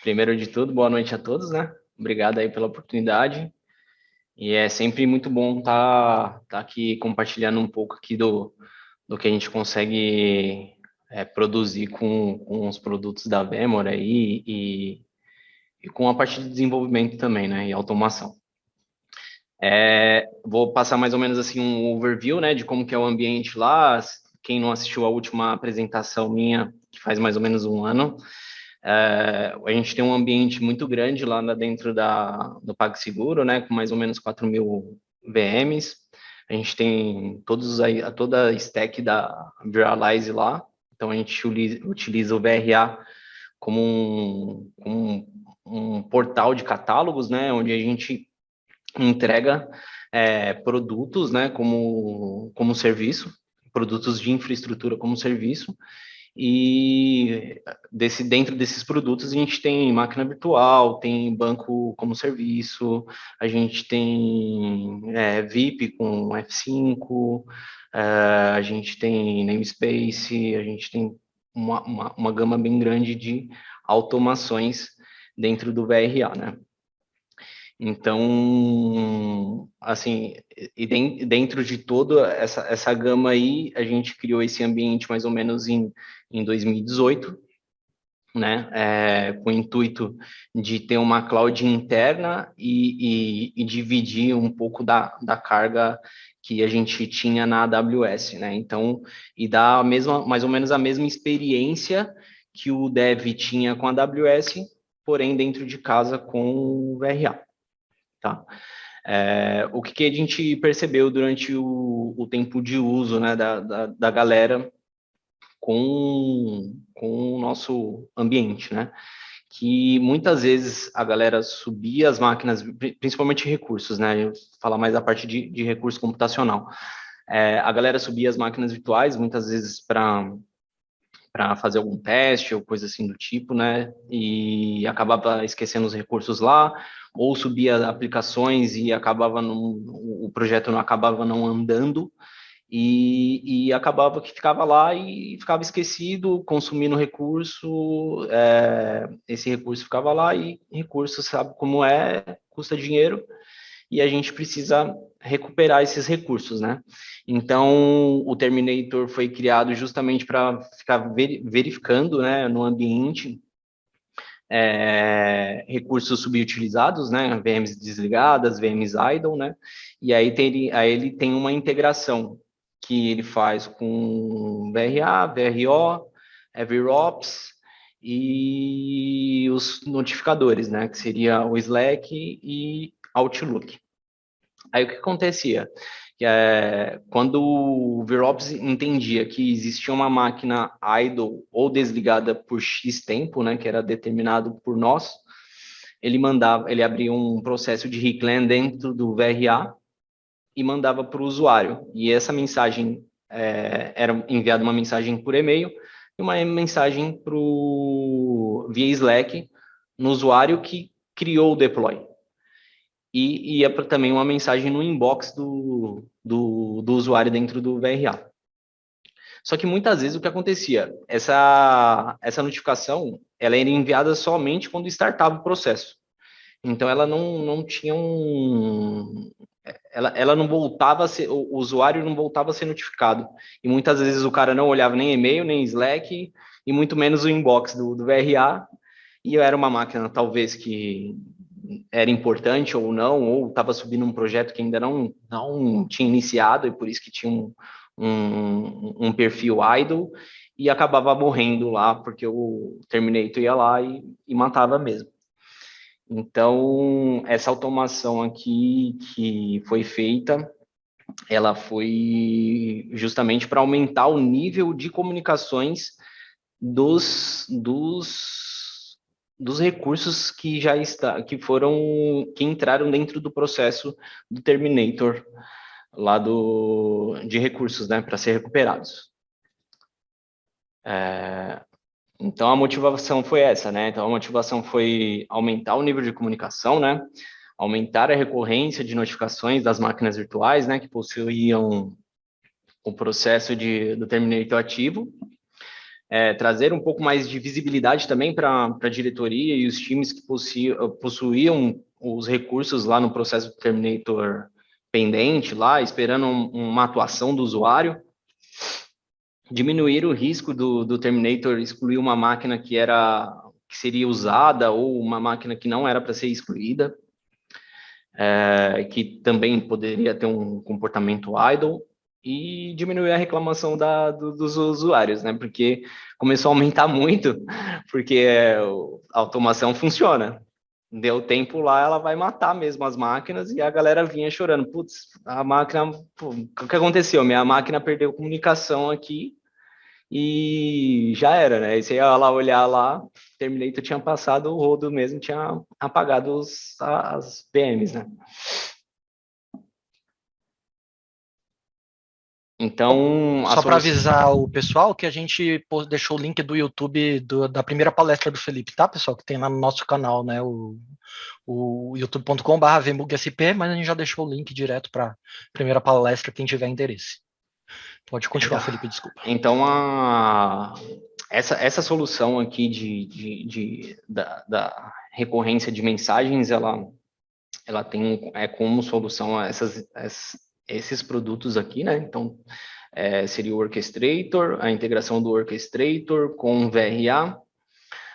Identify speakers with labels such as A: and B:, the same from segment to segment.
A: Primeiro de tudo, boa noite a todos, né? Obrigado aí pela oportunidade. E é sempre muito bom tá aqui compartilhando um pouco aqui do que a gente consegue produzir com os produtos da Vemora aí e com a parte de desenvolvimento também, né? E automação. Vou passar mais ou menos assim um overview, né? De como que é o ambiente lá. Quem não assistiu a última apresentação minha, que faz mais ou menos um ano, a gente tem um ambiente muito grande lá dentro do PagSeguro, né, com mais ou menos 4.000 VMs. A gente tem toda a stack da Viralize lá. Então, a gente utiliza o VRA como um portal de catálogos, né, onde a gente entrega produtos, né, como serviço, produtos de infraestrutura como serviço, e dentro desses produtos a gente tem máquina virtual, tem banco como serviço, a gente tem VIP com F5, a gente tem namespace, a gente tem uma gama bem grande de automações dentro do VRA, né? Então, assim, dentro de toda essa gama aí, a gente criou esse ambiente mais ou menos em 2018, né, com o intuito de ter uma cloud interna e dividir um pouco da carga que a gente tinha na AWS, né? Então, e dar mais ou menos a mesma experiência que o dev tinha com a AWS, porém dentro de casa com o VRA. Tá? O que a gente percebeu durante o tempo de uso, né, da galera com o nosso ambiente, né? Que muitas vezes a galera subia as máquinas, principalmente recursos, né? Eu vou falar mais da parte de recurso computacional. A galera subia as máquinas virtuais, muitas vezes para fazer algum teste ou coisa assim do tipo, né? E acabava esquecendo os recursos lá, ou subia aplicações e o projeto não acabava não andando, e acabava que ficava lá e ficava esquecido, consumindo recurso, esse recurso ficava lá e recurso, sabe como custa dinheiro, e a gente precisa recuperar esses recursos, né? Então, o Terminator foi criado justamente para ficar verificando, né, no ambiente, recursos subutilizados, né, VMs desligadas, VMs idle, né, e aí ele tem uma integração que ele faz com VRA, VRO, VROPS e os notificadores, né, que seria o Slack e Outlook. Aí o que acontecia? Quando o VROPS entendia que existia uma máquina idle ou desligada por X tempo, né, que era determinado por nós, ele abria um processo de reclaim dentro do VRA e mandava para o usuário. E essa mensagem era enviada uma mensagem por e-mail e uma mensagem via Slack no usuário que criou o deploy. E ia também uma mensagem no inbox do usuário dentro do VRA. Só que muitas vezes o que acontecia, essa notificação, ela era enviada somente quando startava o processo. Então ela não tinha ela não voltava a ser, o usuário não voltava a ser notificado. E muitas vezes o cara não olhava nem e-mail, nem Slack, e muito menos o inbox do VRA. E eu era uma máquina, talvez, que era importante ou não, ou estava subindo um projeto que ainda não tinha iniciado, e por isso que tinha um perfil idle, e acabava morrendo lá, porque o Terminator ia lá e matava mesmo. Então, essa automação aqui que foi feita, ela foi justamente para aumentar o nível de comunicações dos recursos que entraram dentro do processo do Terminator lá de recursos, né, para ser recuperados. Então a motivação foi essa, né? Então a motivação foi aumentar o nível de comunicação, né? Aumentar a recorrência de notificações das máquinas virtuais, né, que possuíam o processo do Terminator ativo, trazer um pouco mais de visibilidade também para a diretoria e os times que possuíam os recursos lá no processo do Terminator pendente, lá, esperando uma atuação do usuário, diminuir o risco do Terminator excluir uma máquina que seria usada ou uma máquina que não era para ser excluída, que também poderia ter um comportamento idle, e diminuir a reclamação dos usuários, né? Porque começou a aumentar muito, porque a automação funciona. Deu tempo lá, ela vai matar mesmo as máquinas, e a galera vinha chorando. Putz, a máquina. Pô, o que aconteceu? Minha máquina perdeu comunicação aqui e já era, né? E você ia lá olhar lá, Terminator tinha passado, o rodo mesmo tinha apagado as PMs, né? Então, a
B: Só para
A: solução.
B: avisar o pessoal que a gente deixou o link do YouTube da primeira palestra do Felipe, tá, pessoal? Que tem lá no nosso canal, né? O youtube.com/vmugsp, mas a gente já deixou o link direto para a primeira palestra, quem tiver interesse. Pode continuar, Felipe, desculpa.
A: Então, essa solução aqui da recorrência de mensagens, ela tem como solução esses produtos aqui, né? Então, seria o Orchestrator, a integração do Orchestrator com o VRA,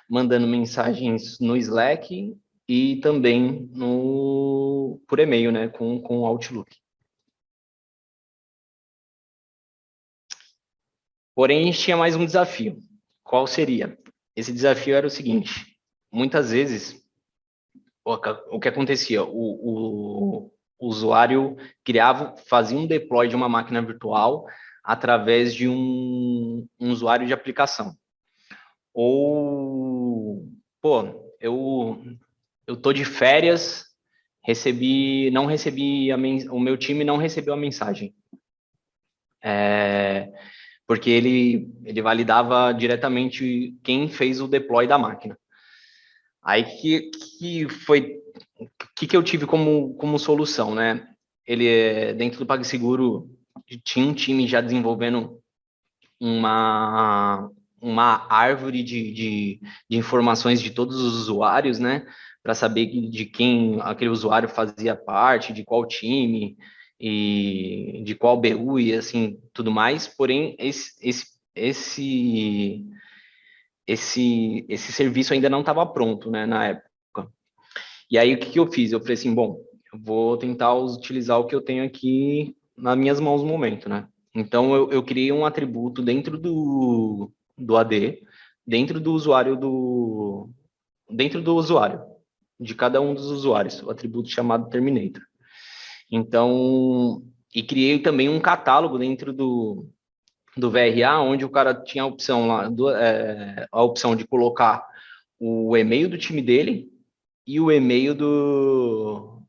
A: mandando mensagens no Slack e também por e-mail, né? Com o Outlook. Porém, a gente tinha mais um desafio. Qual seria? Esse desafio era o seguinte: muitas vezes, o que acontecia? O usuário fazia um deploy de uma máquina virtual através de um usuário de aplicação. Ou, pô, eu tô de férias, não recebi o meu time não recebeu a mensagem. Porque ele validava diretamente quem fez o deploy da máquina. Aí que eu tive como solução, né? Dentro do PagSeguro tinha um time já desenvolvendo uma árvore de informações de todos os usuários, né? Para saber de quem aquele usuário fazia parte, de qual time e de qual BU e assim tudo mais. Porém, esse serviço ainda não estava pronto, né, na época. E aí, o que eu fiz? Eu falei assim, bom, eu vou tentar utilizar o que eu tenho aqui nas minhas mãos no momento, né? Então, eu criei um atributo dentro do AD, dentro do usuário de cada um dos usuários, o atributo chamado Terminator. Então, e criei também um catálogo dentro do VRA, onde o cara tinha a opção lá, a opção de colocar o e-mail do time dele e o e-mail do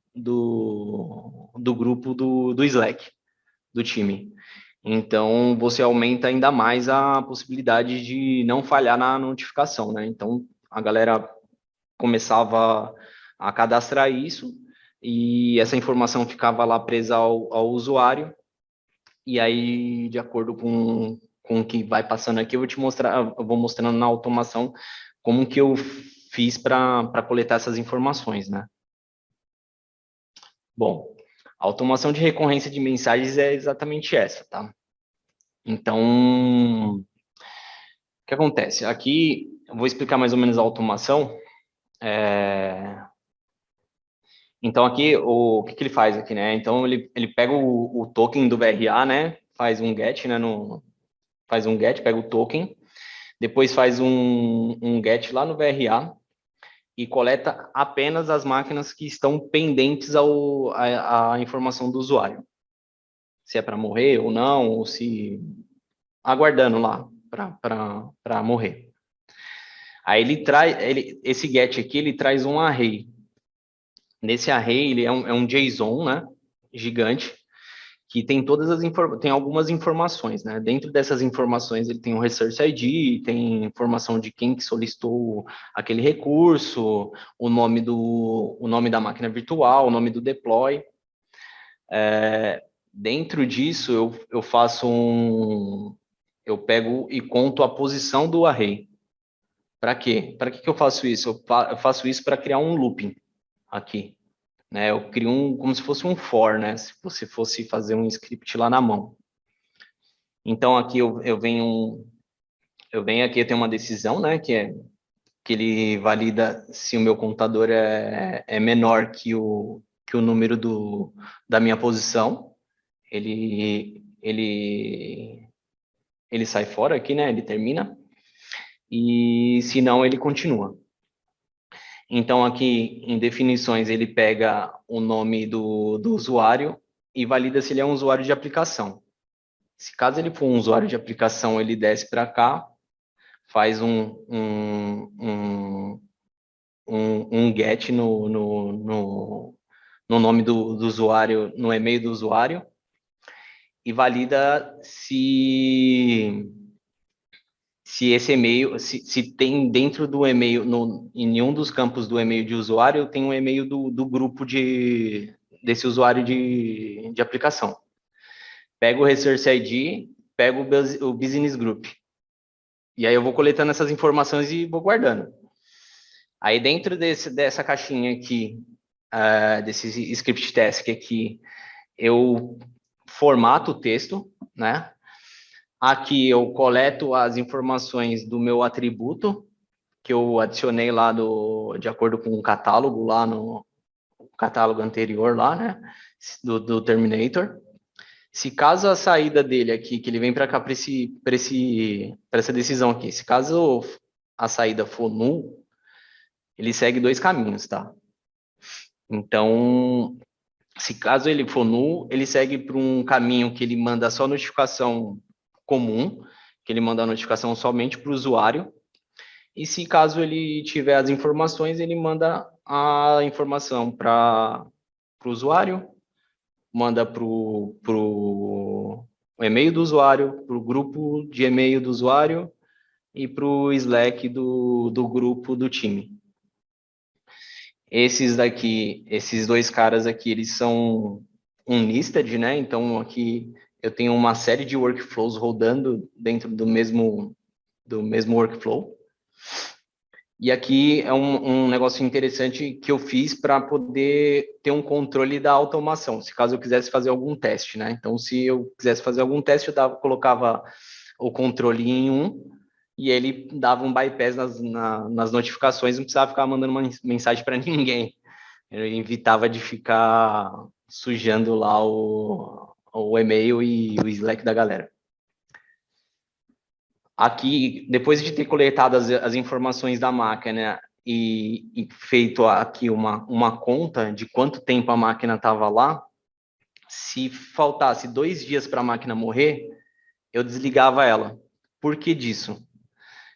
A: grupo do Slack, do time. Então, você aumenta ainda mais a possibilidade de não falhar na notificação, né? Então, a galera começava a cadastrar isso e essa informação ficava lá presa ao usuário. E aí, de acordo com o que vai passando aqui, eu vou mostrando na automação como que eu fiz para coletar essas informações, né? Bom, a automação de recorrência de mensagens é exatamente essa, tá? Então, o que acontece? Aqui, eu vou explicar mais ou menos a automação. Então, aqui, o que ele faz aqui, né? Então, ele pega o token do VRA, né? Faz um get, né? Faz um get, pega o token, depois faz um get lá no VRA e coleta apenas as máquinas que estão pendentes à informação do usuário. Se é para morrer ou não, ou se aguardando lá para morrer. Aí esse get aqui, ele traz um array. Nesse array, ele é um JSON, né, gigante, que tem tem algumas informações, né? Dentro dessas informações, ele tem o Resource ID, tem informação de quem que solicitou aquele recurso, o nome da máquina virtual, o nome do deploy. Dentro disso, eu faço eu pego e conto a posição do array. Para quê? Para que eu faço isso? Eu faço isso para criar um looping aqui, né? Eu crio como se fosse um for, né? Se você fosse fazer um script lá na mão. Então aqui eu venho aqui, eu tenho uma decisão, né? Que ele valida se o meu computador é menor que o número da minha posição. Ele sai fora aqui, né? Ele termina. E se não, ele continua. Então, aqui em definições, ele pega o nome do usuário e valida se ele é um usuário de aplicação. Se caso ele for um usuário de aplicação, ele desce para cá, faz um get no nome do usuário, no e-mail do usuário, e valida se esse e-mail, se tem dentro do e-mail, em nenhum dos campos do e-mail de usuário, tem um e-mail do grupo desse usuário de aplicação. Pega o Resource ID, pega o Business Group. E aí eu vou coletando essas informações e vou guardando. Aí dentro dessa caixinha aqui, desse script task aqui, eu formato o texto, né? Aqui eu coleto as informações do meu atributo, que eu adicionei lá de acordo com o catálogo, lá no catálogo anterior, lá, né? Do Terminator. Se caso a saída dele aqui, que ele vem para cá para essa decisão aqui, se caso a saída for null, ele segue dois caminhos, tá? Então, se caso ele for null, ele segue para um caminho que ele manda só notificação comum, que ele manda a notificação somente para o usuário. E se caso ele tiver as informações, ele manda a informação para o usuário, manda para o e-mail do usuário, para o grupo de e-mail do usuário e para o Slack do grupo do time. Esses dois caras aqui, eles são um listed, né? Então aqui eu tenho uma série de workflows rodando dentro do mesmo workflow. E aqui é um negócio interessante que eu fiz para poder ter um controle da automação, se caso eu quisesse fazer algum teste, né? Então, se eu quisesse fazer algum teste, colocava o controle em um e ele dava um bypass nas notificações, não precisava ficar mandando uma mensagem para ninguém. Eu evitava de ficar sujando lá o e-mail e o Slack da galera. Aqui, depois de ter coletado as informações da máquina e feito aqui uma conta de quanto tempo a máquina estava lá, se faltasse 2 dias para a máquina morrer, eu desligava ela. Por que disso?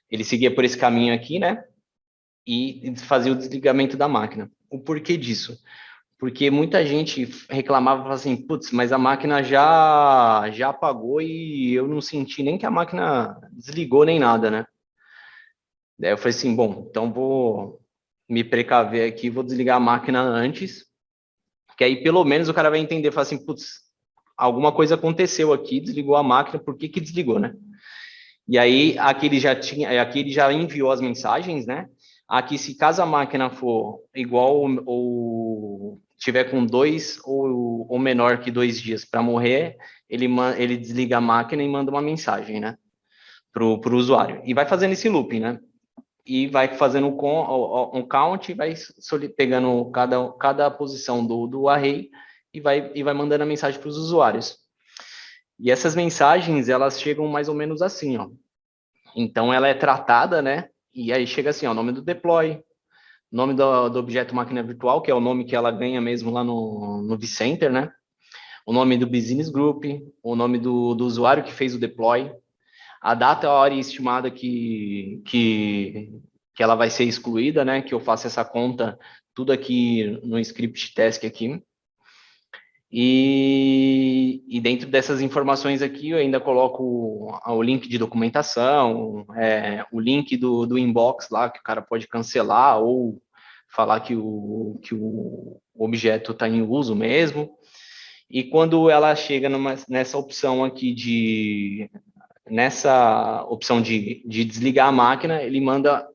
A: Ele seguia por esse caminho aqui, né? E fazia o desligamento da máquina. O porquê disso? Porque muita gente reclamava assim, putz, mas a máquina já apagou e eu não senti nem que a máquina desligou nem nada, né? Daí eu falei assim, bom, então vou me precaver aqui, vou desligar a máquina antes, que aí pelo menos o cara vai entender, falar assim, putz, alguma coisa aconteceu aqui, desligou a máquina, por que que desligou, né? E aí aqui ele já enviou as mensagens, né? Aqui, se caso a máquina for igual ou tiver com 2 ou menor que 2 dias para morrer, ele desliga a máquina e manda uma mensagem, né? Pro usuário. E vai fazendo esse looping, né? E vai fazendo um count, vai pegando cada posição do array e vai mandando a mensagem para os usuários. E essas mensagens, elas chegam mais ou menos assim, ó. Então, ela é tratada, né? E aí chega assim, ó, nome do deploy, nome do objeto máquina virtual, que é o nome que ela ganha mesmo lá no vCenter, né? O nome do business group, o nome do usuário que fez o deploy, a data, a hora estimada que ela vai ser excluída, né? Que eu faço essa conta, tudo aqui no script task aqui. E dentro dessas informações aqui, eu ainda coloco o link de documentação, o link do inbox lá, que o cara pode cancelar ou falar que o objeto está em uso mesmo. E quando ela chega nessa opção aqui nessa opção de desligar a máquina, ele manda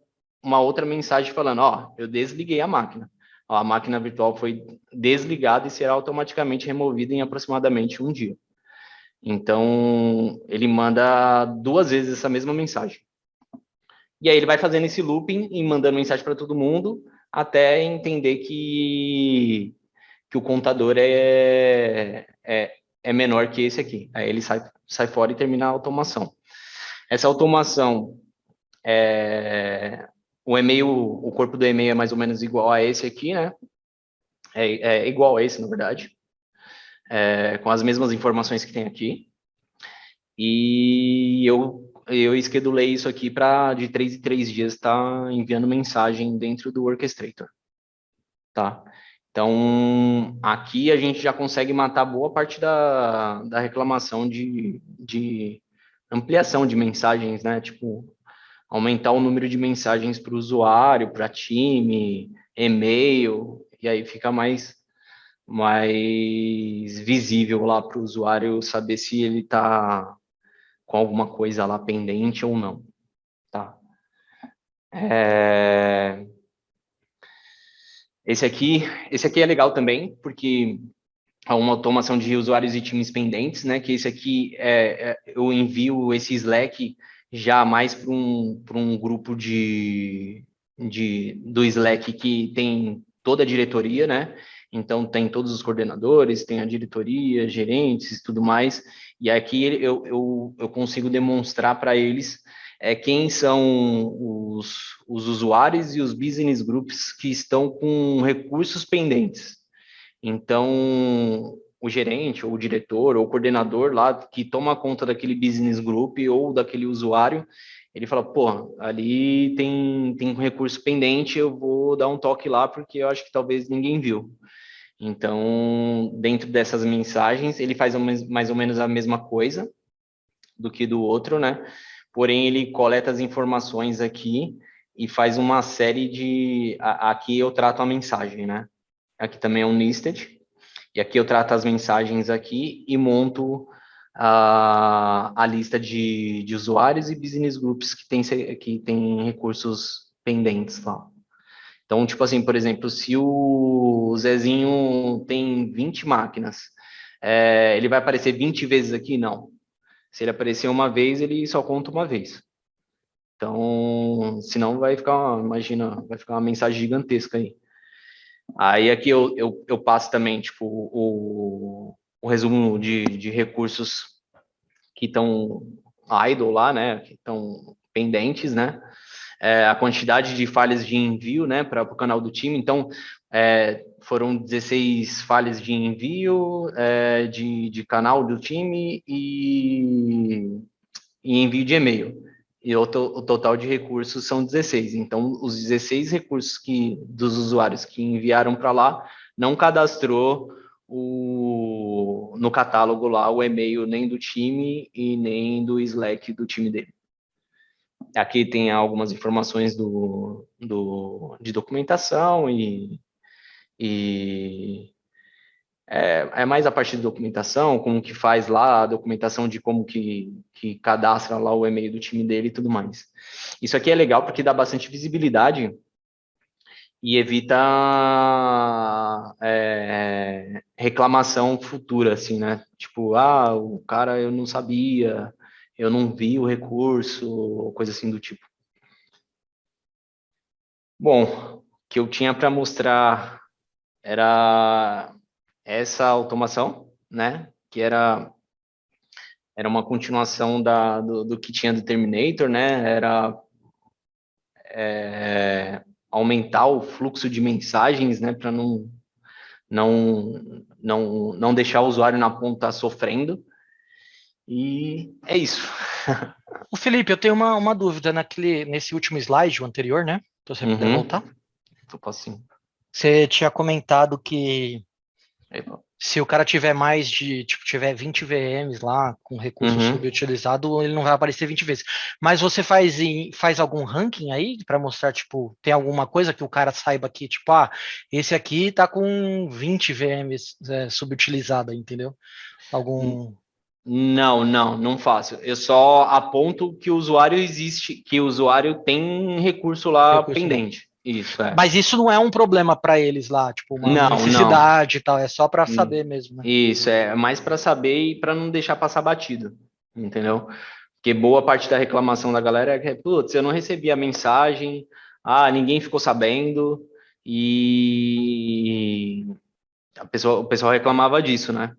A: uma outra mensagem falando, ó, eu desliguei a máquina. Ó, a máquina virtual foi desligada e será automaticamente removida em aproximadamente um dia. Então, ele manda 2 vezes essa mesma mensagem. E aí ele vai fazendo esse looping e mandando mensagem para todo mundo até entender que o contador é menor que esse aqui. Aí ele sai fora e termina a automação. Essa automação, o e-mail, o corpo do e-mail é mais ou menos igual a esse aqui, né? É igual a esse, na verdade, com as mesmas informações que tem aqui. E eu schedulei isso aqui para de 3 em 3 dias estar enviando mensagem dentro do Orchestrator, tá? Então, aqui a gente já consegue matar boa parte da reclamação de ampliação de mensagens, né? Tipo, aumentar o número de mensagens para o usuário, para time, e-mail, e aí fica mais visível lá para o usuário saber se ele está com alguma coisa lá pendente ou não, tá? Esse aqui é legal também, porque há uma automação de usuários e times pendentes, né? Que esse aqui eu envio esse Slack já mais para um grupo do Slack que tem toda a diretoria, né? Então tem todos os coordenadores, tem a diretoria, gerentes e tudo mais. E aqui eu consigo demonstrar para eles quem são os usuários e os business groups que estão com recursos pendentes. Então, o gerente, ou o diretor, ou o coordenador lá que toma conta daquele business group ou daquele usuário, ele fala, pô, ali tem um recurso pendente, eu vou dar um toque lá porque eu acho que talvez ninguém viu. Então, dentro dessas mensagens, ele faz mais ou menos a mesma coisa do que do outro, né? Porém, ele coleta as informações aqui e faz uma série de... Aqui eu trato a mensagem, né? Aqui também é um nested. E aqui eu trato as mensagens aqui e monto a lista de usuários e business groups que tem recursos pendentes lá. Então, tipo assim, por exemplo, se o Zezinho tem 20 máquinas, ele vai aparecer 20 vezes aqui? Não. Se ele aparecer uma vez, ele só conta uma vez. Então, senão imagina, vai ficar uma mensagem gigantesca aí. Aí aqui eu passo também, tipo, o resumo de recursos que estão idle lá, né, que estão pendentes, né, a quantidade de falhas de envio, né, para o canal do time. Então, foram 16 falhas de envio de canal do time e envio de e-mail. E o total de recursos são 16. Então, os 16 recursos dos usuários que enviaram para lá não cadastrou no catálogo lá o e-mail nem do time e nem do Slack do time dele. Aqui tem algumas informações de documentação e mais a parte de documentação, como que faz lá a documentação de como que cadastra lá o e-mail do time dele e tudo mais. Isso aqui é legal porque dá bastante visibilidade e evita reclamação futura, assim, né? Tipo, o cara eu não sabia, eu não vi o recurso, coisa assim do tipo. Bom, o que eu tinha para mostrar era essa automação, né? Que era uma continuação do que tinha do Terminator, né? Era aumentar o fluxo de mensagens, né? Para não deixar o usuário na ponta sofrendo. E é isso.
B: O Felipe, eu tenho uma dúvida nesse último slide, o anterior, né? Se você puder
A: Uhum.
B: voltar.
A: Eu posso sim.
B: Você tinha comentado que
A: Epa.
B: se o cara tiver tiver 20 VMs lá com recurso
A: Uhum.
B: subutilizado, ele não vai aparecer 20 vezes. Mas você faz algum ranking aí para mostrar, tipo, tem alguma coisa que o cara saiba que, tipo, esse aqui tá com 20 VMs subutilizada, entendeu? Algum.
A: Não faço. Eu só aponto que o usuário existe, que o usuário tem um recurso lá
B: Recurso lá.
A: pendente. Isso é.
B: Mas isso não é um problema para eles lá, tipo, uma
A: Não.
B: necessidade e tal, é só para
A: Hum,
B: saber mesmo, né?
A: Isso é mais para saber e para não deixar passar batido, entendeu? Porque boa parte da reclamação da galera é que, putz, eu não recebi a mensagem, ninguém ficou sabendo, e o pessoal reclamava disso, né?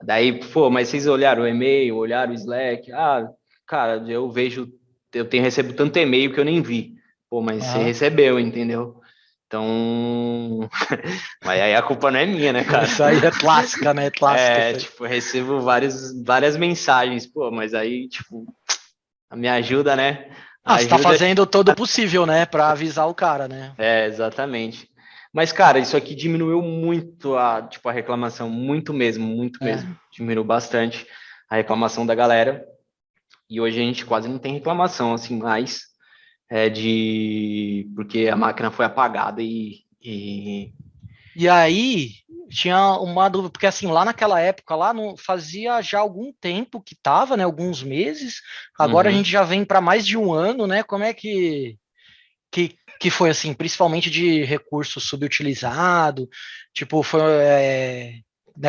A: Daí, pô, mas vocês olharam o e-mail, olharam o Slack? Cara, eu tenho recebido tanto e-mail que eu nem vi. Pô, mas você
B: Aham.
A: recebeu, entendeu? Então, mas aí a culpa não é minha, né, cara?
B: Isso aí é clássica, né? É clássica
A: É,
B: isso aí.
A: tipo, eu recebo várias mensagens, pô, mas aí, tipo, me ajuda, né?
B: Ah, você tá
A: Ajuda.
B: fazendo todo o possível, né, para avisar o cara, né?
A: É, exatamente. Mas, cara, isso aqui diminuiu muito tipo, a reclamação, muito
B: É.
A: mesmo. Diminuiu bastante a reclamação da galera. E hoje a gente quase não tem reclamação, assim, mais porque a máquina foi apagada e...
B: E aí tinha uma dúvida, porque assim, lá naquela época, lá não fazia já algum tempo que tava, né? Alguns meses. Agora a gente
A: Uhum.
B: já vem para mais de um ano, né? Como é que foi assim, principalmente de recurso subutilizado? Tipo, foi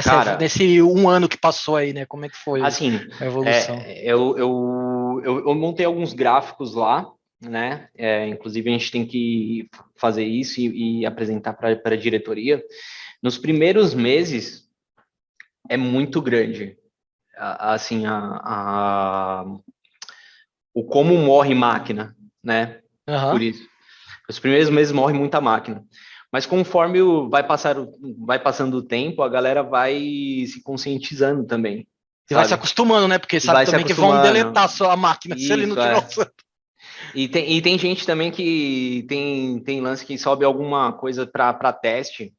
A: Cara,
B: nesse um ano que passou aí, né? Como é que foi
A: assim,
B: a evolução?
A: eu montei alguns gráficos lá, né? Inclusive, a gente tem que fazer isso e apresentar para a diretoria. Nos primeiros meses é muito grande, assim, o como morre máquina, né? Por
B: Aham.
A: isso. Os primeiros meses morre muita máquina. Mas conforme vai passando o tempo, a galera vai se conscientizando também,
B: E vai se
A: sabe?
B: acostumando, né? Porque
A: E
B: sabe
A: vai se
B: também que vão
A: acostumando.
B: deletar só a máquina se ele não
A: Isso,
B: tiver
A: é.
B: usando.
A: E tem gente também que tem lance que sobe alguma coisa para teste.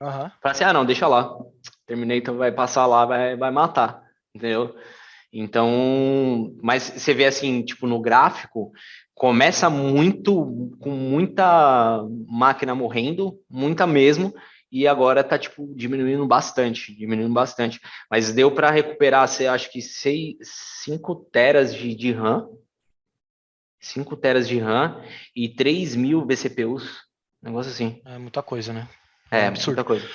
B: Aham.
A: Fala assim, não, deixa lá. Terminator vai passar lá, vai matar. Entendeu? Então, mas você vê assim, tipo, no gráfico, começa com muita máquina morrendo, muita mesmo, e agora tá, tipo, diminuindo bastante. Mas deu para recuperar, acho que 5 teras de RAM, 5 teras de RAM e 3.000 vCPUs, negócio assim.
B: É muita coisa, né? É
A: É,
B: absurdo.
A: muita coisa.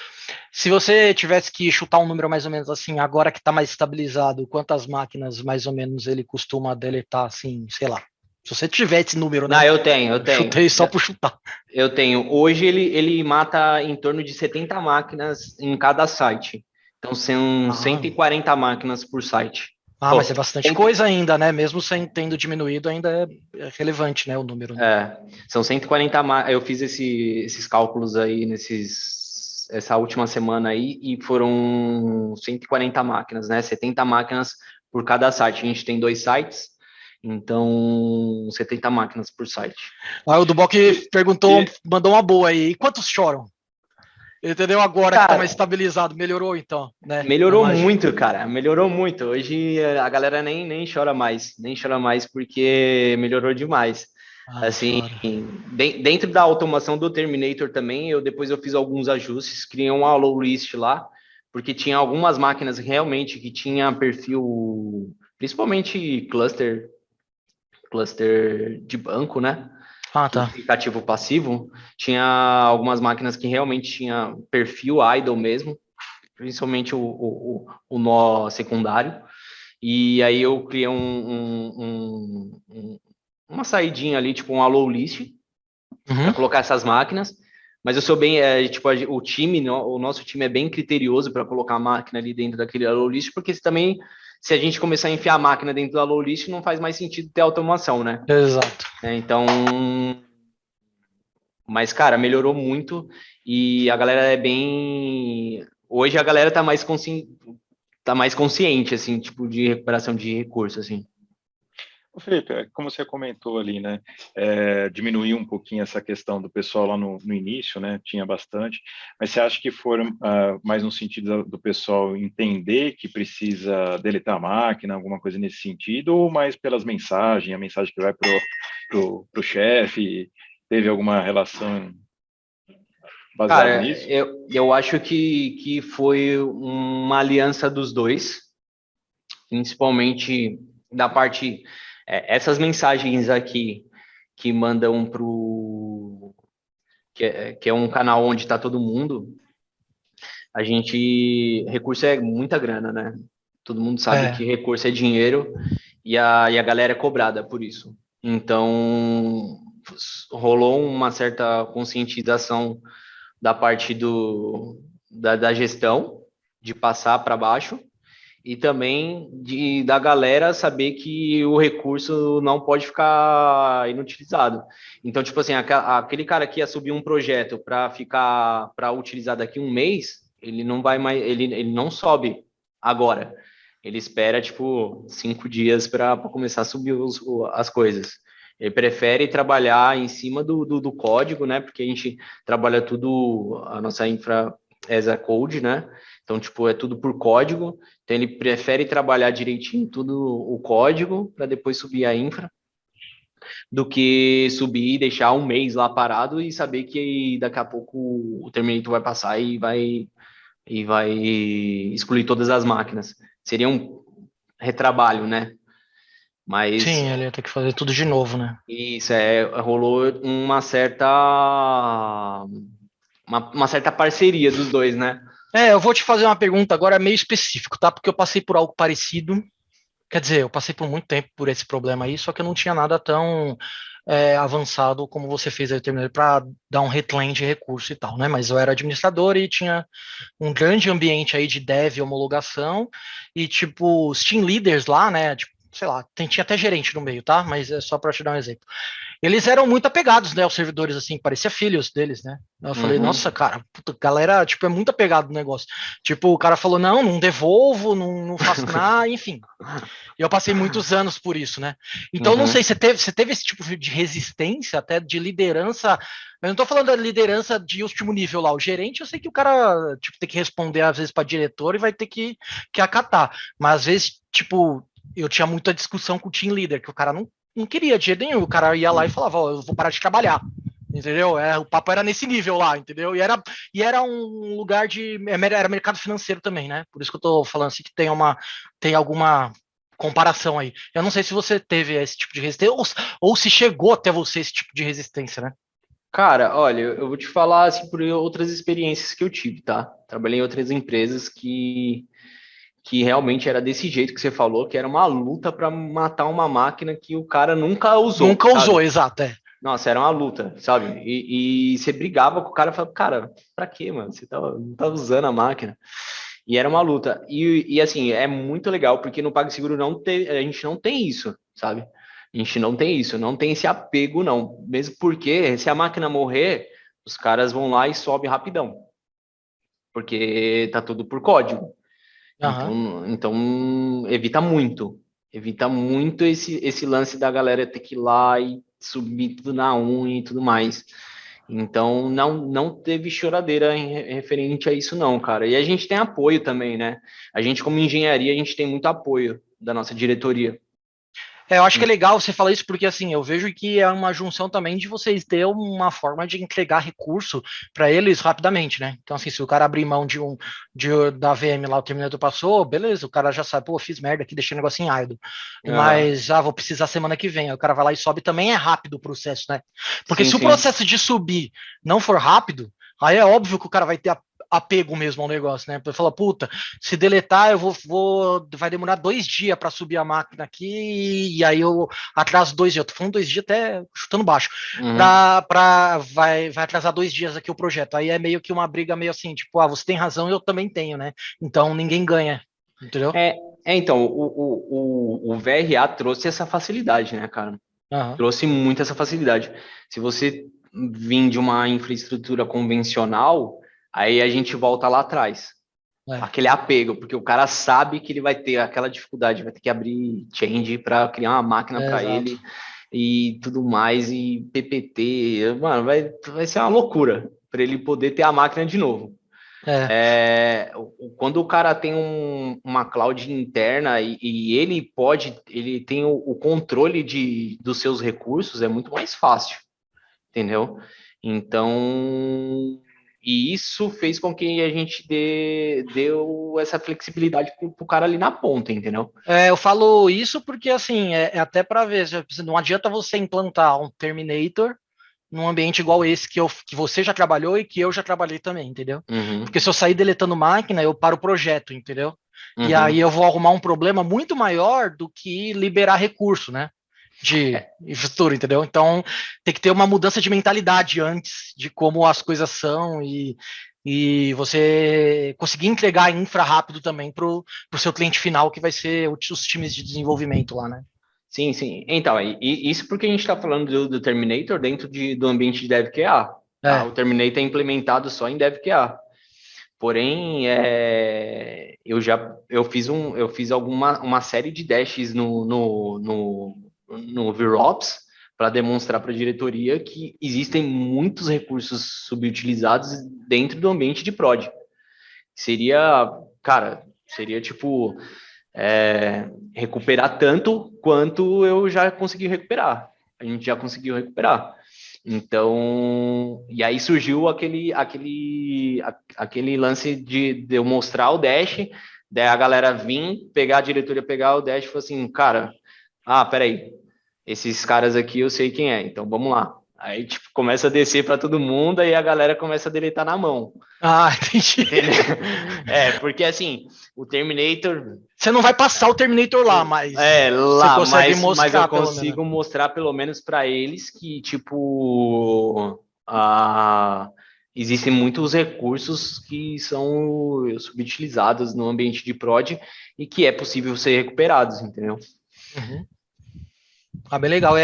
B: Se você tivesse que chutar um número mais ou menos assim, agora que está mais estabilizado, quantas máquinas mais ou menos ele costuma deletar, assim, sei lá. Se você tiver esse número,
A: Não,
B: né?
A: eu
B: Eu
A: tenho.
B: chutei só por chutar.
A: Eu tenho. Hoje ele mata em torno de 70 máquinas em cada site. Então são
B: Ah,
A: 140 máquinas por site.
B: mas é
A: Oh,
B: bastante coisa ainda, né? Mesmo sem tendo diminuído, ainda é relevante, né? O número, né?
A: são 140 máquinas. Eu fiz esses cálculos aí essa última semana aí e foram 140 máquinas, né? 70 máquinas por cada site. A gente tem 2 sites, então 70 máquinas por site.
B: Aí o Duboc perguntou,
A: E,
B: mandou uma boa aí. E quantos choram? Entendeu? Agora que tá mais
A: cara,
B: estabilizado, melhorou então, né? A
A: melhorou
B: imagem.
A: muito, cara. Melhorou muito. Hoje a galera nem chora mais. Nem chora mais porque melhorou demais.
B: Ah, não
A: Assim,
B: chora.
A: dentro da automação do Terminator também, depois eu fiz alguns ajustes, criei um allow list lá, porque tinha algumas máquinas realmente que tinha perfil, principalmente cluster de banco, né?
B: Ah,
A: Que
B: tá.
A: aplicativo passivo, tinha algumas máquinas que realmente tinha perfil idle mesmo, principalmente o nó secundário. E aí eu criei uma saidinha ali, tipo um allow list, para
B: Uhum.
A: colocar essas máquinas. Mas eu sou bem, tipo, o time, o nosso time é bem criterioso para colocar a máquina ali dentro daquele allow list, porque se a gente começar a enfiar a máquina dentro do allow list, não faz mais sentido ter automação, né?
B: Exato.
A: Então, mas, cara, melhorou muito e a galera é bem. Hoje a galera tá mais consciente, assim, tipo, de recuperação de recursos, assim.
C: Ô, Felipe, como você comentou ali, né, diminuiu um pouquinho essa questão do pessoal lá no início, né, tinha bastante, mas você acha que foram mais no sentido do pessoal entender que precisa deletar a máquina, alguma coisa nesse sentido, ou mais pelas mensagens, a mensagem que vai pro chefe, teve alguma relação baseada
A: Cara,
C: nisso?
A: eu acho que foi uma aliança dos dois, principalmente da parte, essas mensagens aqui que mandam que é um canal onde está todo mundo, recurso é muita grana, né? Todo mundo sabe que
B: É,
A: recurso é dinheiro e a galera é cobrada por isso. Então, rolou uma certa conscientização da parte da gestão, de passar para baixo, e também da galera saber que o recurso não pode ficar inutilizado. Então, tipo assim, aquele cara que ia subir um projeto para utilizar daqui um mês, ele não vai mais, ele não sobe agora. Ele espera, tipo, 5 dias para começar a subir as coisas. Ele prefere trabalhar em cima do código, né? Porque a gente trabalha tudo, a nossa infra as a code, né? Então, tipo, é tudo por código. Então, ele prefere trabalhar direitinho tudo o código para depois subir a infra, do que subir e deixar um mês lá parado e saber que daqui a pouco o Terminator vai passar e vai excluir todas as máquinas. Seria um retrabalho, né? Mas
B: sim, ele ia ter que fazer tudo de novo, né?
A: isso rolou uma certa parceria dos dois, né?
B: Eu vou te fazer uma pergunta agora meio específico, tá? Porque eu passei por algo parecido. Quer dizer, eu passei por muito tempo por esse problema aí, só que eu não tinha nada tão avançado como você fez aí, para dar um reclaim de recurso e tal, né? Mas eu era administrador e tinha um grande ambiente aí de dev e homologação e, tipo, os team leaders lá, né? Tipo, sei lá, tinha até gerente no meio, tá? Mas é só para te dar um exemplo. Eles eram muito apegados, né, aos servidores, assim, parecia filhos deles, né? Eu falei, nossa,
A: Uhum,
B: cara, puta, galera, tipo, é muito apegado no negócio. Tipo, o cara falou, não devolvo, não faço nada, enfim. E eu passei muitos anos por isso, né? Então, não sei,
A: uhum.
B: você teve esse tipo de resistência, até de liderança. Eu não tô falando da liderança de último nível lá. O gerente, eu sei que o cara, tipo, tem que responder às vezes para diretor e vai ter que acatar. Mas às vezes, tipo, eu tinha muita discussão com o team leader, que o cara não queria de jeito nenhum. O cara ia lá e falava, ó, eu vou parar de trabalhar. Entendeu? O papo era nesse nível lá, entendeu? E era um lugar era mercado financeiro também, né? Por isso que eu tô falando assim que tem alguma comparação aí. Eu não sei se você teve esse tipo de resistência ou se chegou até você esse tipo de resistência, né?
A: Cara, olha, eu vou te falar assim por outras experiências que eu tive, tá? Trabalhei em outras empresas que realmente era desse jeito que você falou, que era uma luta para matar uma máquina que o cara nunca usou,
B: Nunca usou,
A: sabe?
B: exato, é.
A: Nossa, era uma luta, sabe? E você brigava com o cara e falava, cara, pra quê, mano? Você não tá usando a máquina. E era uma luta. E assim, é muito legal, porque no PagSeguro a gente não tem isso, sabe? A gente não tem isso, não tem esse apego, não. Mesmo porque, se a máquina morrer, os caras vão lá e sobe rapidão, porque tá tudo por código.
B: Aham.
A: Então evita muito esse lance da galera ter que ir lá e subir tudo na unha e tudo mais. Então não teve choradeira referente a isso não, cara. E a gente tem apoio também, né? A gente como engenharia, a gente tem muito apoio da nossa diretoria.
B: Eu acho que é legal você falar isso porque assim, eu vejo que é uma junção também de vocês ter uma forma de entregar recurso para eles rapidamente, né? Então assim, se o cara abrir mão da VM lá, o Terminator passou, beleza, o cara já sabe, pô, fiz merda aqui, deixei o negócio em idle.
A: Aham.
B: Mas vou precisar semana que vem. Aí o cara vai lá e sobe, também é rápido o processo, né? Porque
A: Sim,
B: se o
A: sim.
B: processo de subir não for rápido, aí é óbvio que o cara vai ter apego mesmo ao negócio, né? Fala, puta, se deletar, vai demorar 2 dias para subir a máquina aqui, e aí eu atraso 2 dias. Eu tô falando 2 dias até chutando baixo.
A: Uhum.
B: Vai atrasar 2 dias aqui o projeto. Aí é meio que uma briga meio assim, tipo, você tem razão, eu também tenho, né? Então ninguém ganha, entendeu?
A: Então, o VRA trouxe essa facilidade, né, cara?
B: Aham.
A: Trouxe muito essa facilidade. Se você vir de uma infraestrutura convencional, aí a gente volta lá atrás.
B: É,
A: Aquele apego, porque o cara sabe que ele vai ter aquela dificuldade, vai ter que abrir change para criar uma máquina para
B: exato.
A: ele e tudo mais, e PPT, mano, vai ser uma loucura para ele poder ter a máquina de novo.
B: É,
A: Quando o cara tem uma cloud interna e ele tem o controle dos seus recursos, é muito mais fácil, entendeu? Então, E isso fez com que a gente deu essa flexibilidade pro cara ali na ponta, entendeu?
B: Eu falo isso porque, assim, é até para ver, não adianta você implantar um Terminator num ambiente igual esse que você já trabalhou e que eu já trabalhei também, entendeu?
A: Uhum,
B: Porque se eu sair deletando máquina, eu paro o projeto, entendeu? E aí
A: uhum.
B: eu vou arrumar um problema muito maior do que liberar recurso, né? De
A: É,
B: infraestrutura, entendeu? Então tem que ter uma mudança de mentalidade antes de como as coisas são e você conseguir entregar a infra rápido também pro seu cliente final, que vai ser os times de desenvolvimento lá, né?
A: sim, sim. Então, isso porque a gente está falando do Terminator dentro do ambiente de DevQA, tá?
B: É.
A: O Terminator é implementado só em DevQA. Porém, eu fiz uma série de dashes no VROPS para demonstrar para a diretoria que existem muitos recursos subutilizados dentro do ambiente de prod. Seria, cara, seria tipo recuperar tanto quanto eu já consegui recuperar. A gente já conseguiu recuperar. Então, e aí surgiu aquele lance de eu mostrar o dash, daí a galera vir, pegar a diretoria, pegar o dash e falar assim, cara, peraí, esses caras aqui eu sei quem é, então vamos lá. Aí, tipo, começa a descer para todo mundo, aí a galera começa a deletar na mão.
B: Ah, entendi.
A: Entendeu? Porque assim, o Terminator.
B: Você não vai passar o Terminator lá, mas você
A: Lá,
B: consegue
A: mas eu
B: mostrar, pelo menos.
A: consigo mostrar pelo menos para eles que, tipo, existem muitos recursos que são subutilizados no ambiente de prod e que é possível ser recuperados, entendeu?
B: Uhum. Bem legal.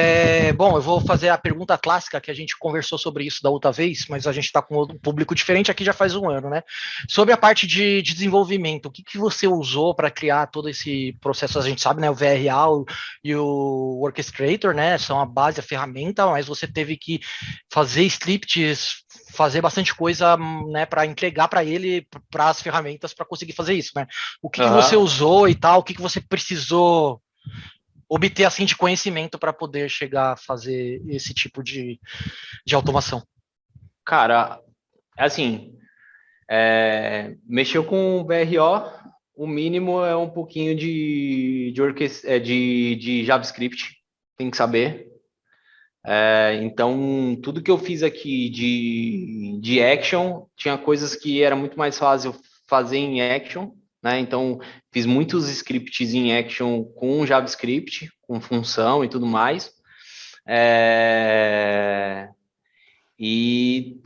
B: Bom, eu vou fazer a pergunta clássica que a gente conversou sobre isso da outra vez, mas a gente está com um público diferente aqui já faz um ano, né? Sobre a parte de desenvolvimento, o que você usou para criar todo esse processo? A gente sabe, né? O VRA e o Orchestrator, né? São a base, a ferramenta, mas você teve que fazer scripts, fazer bastante coisa, né? Para entregar para ele, para as ferramentas, para conseguir fazer isso, né? O que você usou e tal? O que você precisou obter assim de conhecimento para poder chegar a fazer esse tipo de automação?
A: Cara, assim, mexeu com o VRO, o mínimo é um pouquinho de JavaScript, tem que saber. Então, tudo que eu fiz aqui de action, tinha coisas que era muito mais fácil fazer em action, né? Então, fiz muitos scripts em action com JavaScript, com função e tudo mais. E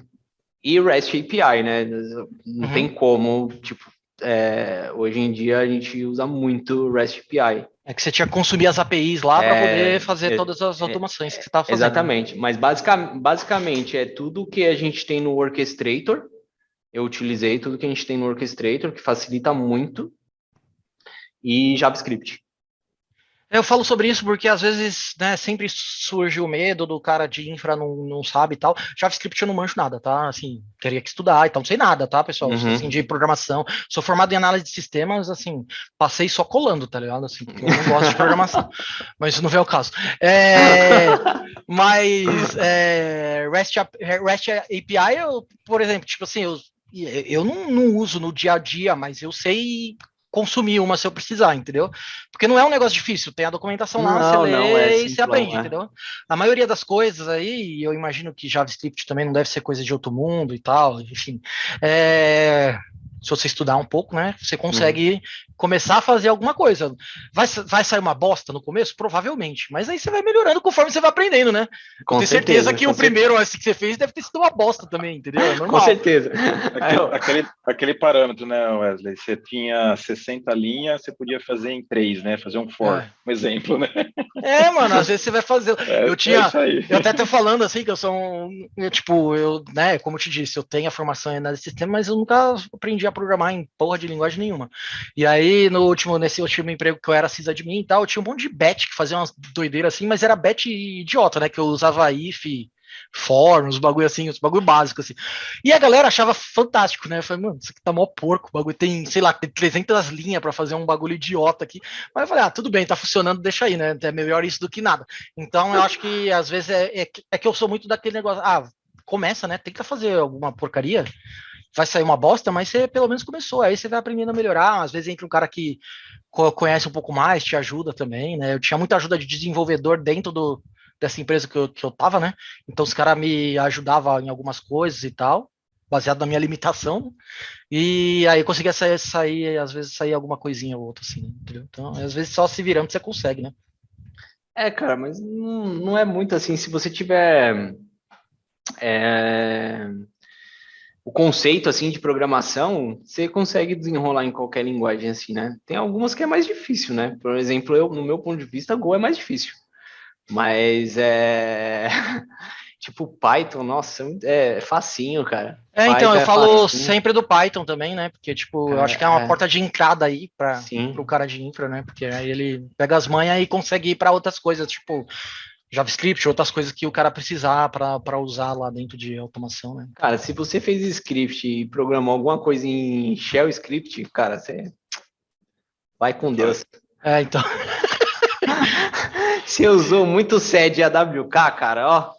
A: REST API, né? Não tem como, tipo, hoje em dia a gente usa muito REST API.
B: É que você tinha que consumir as APIs lá para poder fazer todas as automações que você estava fazendo.
A: Exatamente, mas basicamente é tudo que a gente tem no Orchestrator. Eu utilizei tudo que a gente tem no Orchestrator, que facilita muito, e JavaScript.
B: Eu falo sobre isso porque às vezes, né, sempre surge o medo do cara de infra não sabe e tal. JavaScript eu não manjo nada, tá? Assim, teria que estudar, então não sei nada, tá, pessoal? Assim, de programação. Sou formado em análise de sistemas, assim, passei só colando, tá ligado? Assim, porque eu não gosto de programação. Mas isso não vem ao caso. REST API, por exemplo, tipo assim, eu não uso no dia a dia, mas eu sei consumir uma se eu precisar, entendeu? Porque não é um negócio difícil, tem a documentação lá, você lê e você aprende, entendeu? A maioria das coisas aí, eu imagino que JavaScript também não deve ser coisa de outro mundo e tal, enfim. Se você estudar um pouco, né, você consegue começar a fazer alguma coisa. Vai sair uma bosta no começo? Provavelmente, mas aí você vai melhorando conforme você vai aprendendo, né? Eu tenho certeza que o primeiro que você fez deve ter sido uma bosta também, entendeu? É normal.
A: Com certeza.
C: Aquele parâmetro, né, Wesley? Você tinha 60 linhas, você podia fazer em 3, né? Fazer um for, um exemplo, né?
B: Mano, às vezes você vai fazer. Eu até tô falando assim, que eu sou né, como eu te disse, eu tenho a formação em análise de sistema, mas eu nunca aprendi a programar em porra de linguagem nenhuma. E aí, nesse último emprego que eu era sysadmin e tal, eu tinha um monte de bet que fazia umas doideiras assim, mas era bet idiota, né? Que eu usava if, for, uns bagulho assim, uns bagulho básico assim. E a galera achava fantástico, né? Eu falei, mano, isso aqui tá mó porco, o bagulho tem, sei lá, tem 300 linhas pra fazer um bagulho idiota aqui. Mas eu falei, tudo bem, tá funcionando, deixa aí, né? É melhor isso do que nada. Então eu acho que às vezes é que eu sou muito daquele negócio, começa, né? Tenta fazer alguma porcaria vai sair uma bosta, mas você pelo menos começou, aí você vai aprendendo a melhorar. Às vezes entra um cara que conhece um pouco mais, te ajuda também, né? Eu tinha muita ajuda de desenvolvedor dentro dessa empresa que eu tava, né? Então os caras me ajudavam em algumas coisas e tal, baseado na minha limitação, né? E aí eu conseguia sair, às vezes sair alguma coisinha ou outra, assim, né? Entendeu? Então, às vezes só se virando você consegue, né?
A: Cara, mas não é muito assim, se você tiver é, o conceito assim de programação, você consegue desenrolar em qualquer linguagem assim, né? Tem algumas que é mais difícil, né? Por exemplo, no meu ponto de vista, Go é mais difícil. Mas tipo Python, nossa, é facinho, cara.
B: Então,
A: Python
B: eu
A: é
B: falo
A: facinho.
B: sempre do Python também, né? Porque, tipo, eu acho que é uma porta de entrada aí para o
A: Sim.
B: cara de infra, né? Porque aí ele pega as manhas e consegue ir para outras coisas, tipo JavaScript, outras coisas que o cara precisar para usar lá dentro de automação, né?
A: Cara, se você fez script e programou alguma coisa em Shell Script, cara, você vai com Deus.
B: Então.
A: Você usou muito sed AWK, cara, ó.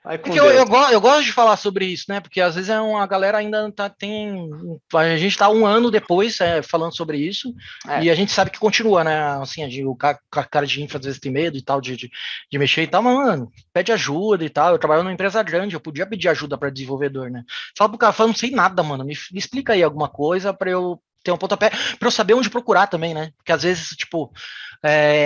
A: Vai
B: É
A: com
B: que
A: Deus.
B: eu gosto de falar sobre isso, né? Porque às vezes a galera ainda tem. A gente tá um ano depois falando sobre isso, e a gente sabe que continua, né? Assim, o cara de infra às vezes tem medo e tal de mexer e tal, mas, mano, pede ajuda e tal. Eu trabalho numa empresa grande, eu podia pedir ajuda para desenvolvedor, né? Fala pro cara, fala, não sei nada, mano. Me explica aí alguma coisa para eu ter um pontapé, para eu saber onde procurar também, né? Porque às vezes, tipo,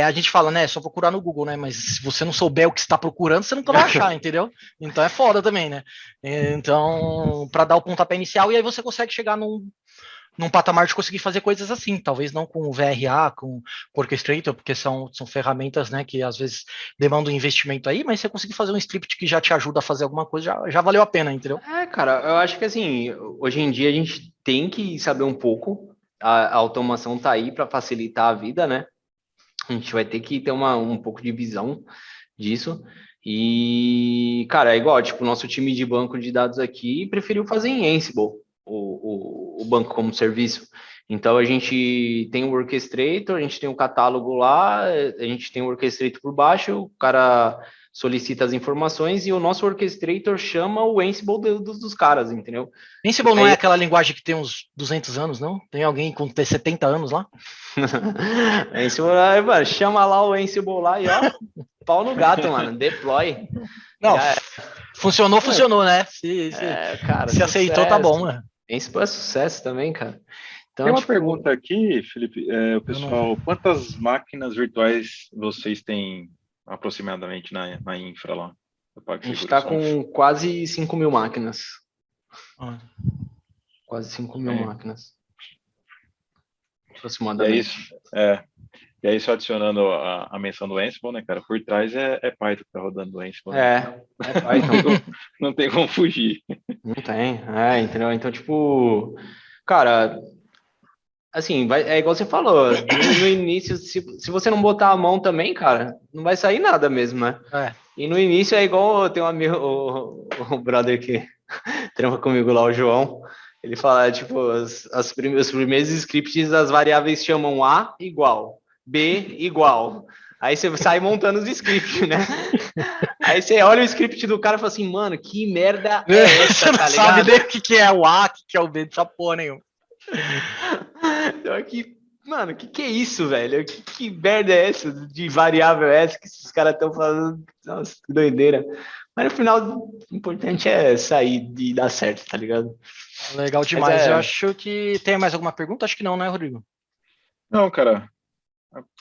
B: a gente fala, né? Só procurar no Google, né? Mas se você não souber o que está procurando, você nunca vai achar, entendeu? Então é foda também, né? Então, para dar o pontapé inicial, e aí você consegue chegar num patamar de conseguir fazer coisas assim, talvez não com o VRA, com o Orchestrator, porque são ferramentas, né, que às vezes demandam investimento aí, mas você conseguir fazer um script que já te ajuda a fazer alguma coisa, já valeu a pena, entendeu?
A: Cara, eu acho que assim, hoje em dia a gente tem que saber um pouco. A automação tá aí para facilitar a vida, né? A gente vai ter que ter um pouco de visão disso. E, cara, é igual, tipo, o nosso time de banco de dados aqui preferiu fazer em Ansible, o banco como serviço. Então, a gente tem o Orchestrator, a gente tem o catálogo lá, a gente tem o Orchestrator por baixo, o cara solicita as informações e o nosso Orchestrator chama o Ansible dos caras, entendeu?
B: Ansible
A: E
B: não é
A: aí,
B: aquela linguagem que tem uns 200 anos, não? Tem alguém com 70 anos lá?
A: Ansible, aí, mano, chama lá o Ansible lá e ó, pau no gato, mano, deploy.
B: Não,
A: Já
B: funcionou, né?
A: cara,
B: Se aceitou, tá bom,
A: sucesso.
B: né?
A: Ansible é sucesso também, cara.
C: Tem
A: Então,
C: uma
A: tipo,
C: pergunta aqui, Felipe, o
B: Eu não.
C: pessoal, quantas máquinas virtuais vocês têm aproximadamente na infra lá, do
A: a gente
C: PagSeguro
A: tá
C: Software?
A: com quase 5.000 máquinas.
B: Ah.
A: Quase 5.000
C: É,
A: máquinas,
C: e é
A: aproximadamente.
C: isso, e aí só adicionando a menção do Ansible, né, cara, por trás é Python que tá rodando o Ansible, né?
A: É
C: Não tem
A: Python.
C: como, não tem como fugir.
A: Não tem, entendeu? Então, tipo, cara, assim, é igual você falou, no início, se você não botar a mão também, cara, não vai sair nada mesmo, né?
B: É.
A: E no início é igual tem um amigo, o brother que trampa comigo lá, o João. Ele fala, tipo, os primeiros scripts, as variáveis chamam A igual, B igual. Aí você sai montando os scripts, né? Aí você olha o script do cara e fala assim, mano, que merda é
B: Você
A: essa,
B: não
A: tá
B: sabe
A: ligado?
B: nem o que é o A, o que é o B, dessa porra nenhuma.
A: Então aqui, mano, que é isso, velho? Que merda é essa de variável é essa que esses caras estão falando? Nossa, que doideira. Mas no final, o importante é sair e dar certo, tá ligado?
B: Legal
A: Mas
B: demais. Eu acho que tem mais alguma pergunta? Acho que não, né, Rodrigo?
C: Não, cara,